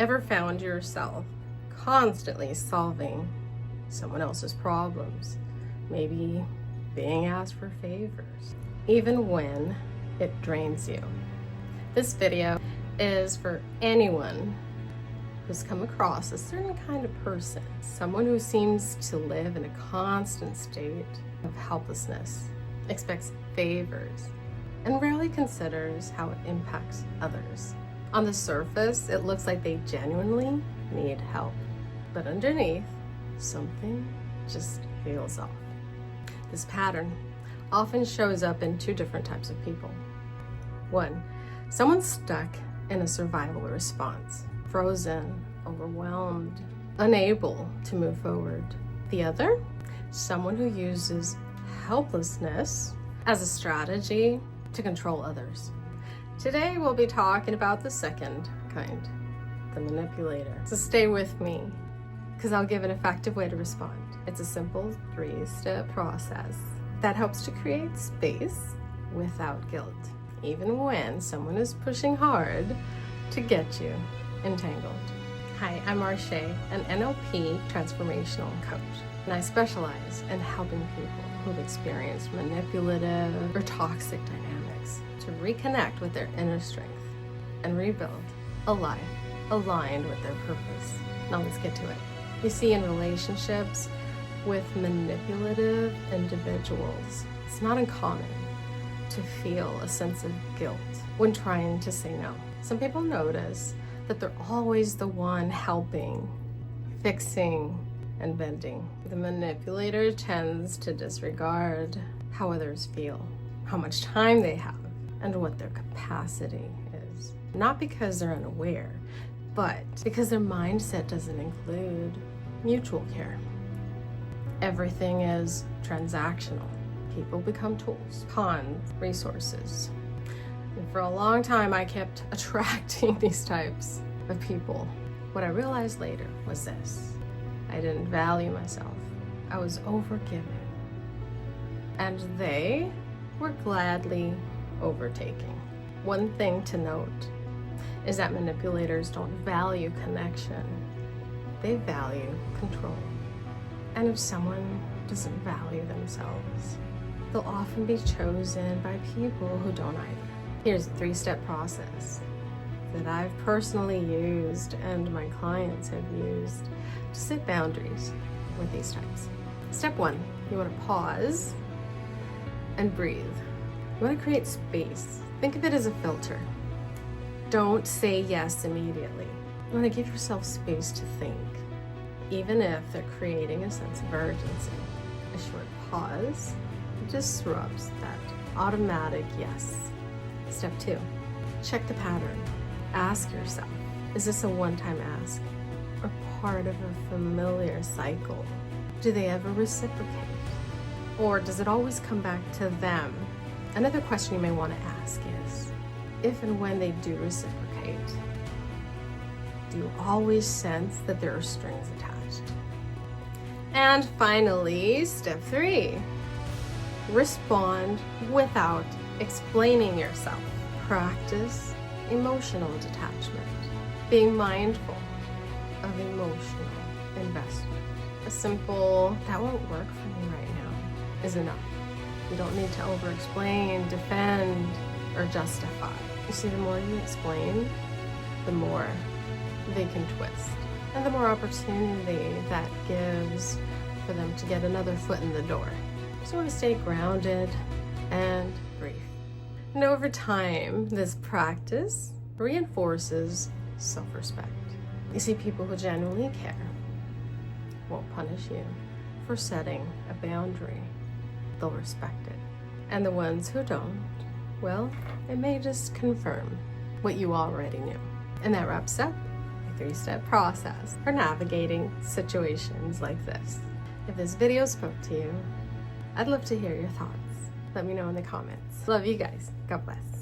Ever found yourself constantly solving someone else's problems? Maybe being asked for favors, even when it drains you. This video is for anyone who's come across a certain kind of person, someone who seems to live in a constant state of helplessness, expects favors, and rarely considers how it impacts others. On the surface, it looks like they genuinely need help, but underneath, something just feels off. This pattern often shows up in two different types of people. One, someone stuck in a survival response, frozen, overwhelmed, unable to move forward. The other, someone who uses helplessness as a strategy to control others. Today we'll be talking about the second kind, the manipulator. So stay with me, because I'll give an effective way to respond. It's a simple 3-step process that helps to create space without guilt, even when someone is pushing hard to get you entangled. Hi, I'm Marché, an NLP transformational coach, and I specialize in helping people who've experienced manipulative or toxic dynamics to reconnect with their inner strength and rebuild a life aligned with their purpose. Now let's get to it. You see, in relationships with manipulative individuals, it's not uncommon to feel a sense of guilt when trying to say no. Some people notice that they're always the one helping, fixing, and bending. The manipulator tends to disregard how others feel, how much time they have, and what their capacity is. Not because they're unaware, but because their mindset doesn't include mutual care. Everything is transactional. People become tools, pawns, resources. And for a long time, I kept attracting these types of people. What I realized later was this: I didn't value myself. I was overgiving. And they were gladly overtaking. One thing to note is that manipulators don't value connection. They value control. And if someone doesn't value themselves, they'll often be chosen by people who don't either. Here's a 3-step process that I've personally used and my clients have used to set boundaries with these types. Step 1, you want to pause and breathe. You want to create space. Think of it as a filter. Don't say yes immediately. You want to give yourself space to think, even if they're creating a sense of urgency. A short pause disrupts that automatic yes. Step 2, check the pattern. Ask yourself, is this a one-time ask or part of a familiar cycle? Do they ever reciprocate? Or does it always come back to them? Another question you may want to ask is, if and when they do reciprocate, do you always sense that there are strings attached? And finally, step 3, respond without explaining yourself. Practice emotional detachment, being mindful of emotional investment. A simple, that won't work for me right now, is enough. You don't need to over-explain, defend, or justify. You see, the more you explain, the more they can twist, and the more opportunity that gives for them to get another foot in the door. So you want to stay grounded and brief. And over time, this practice reinforces self-respect. You see, people who genuinely care won't punish you for setting a boundary. They'll respect it. And the ones who don't, well, it may just confirm what you already knew. And that wraps up a 3-step process for navigating situations like this. If this video spoke to you, I'd love to hear your thoughts. Let me know in the comments. Love you guys. God bless.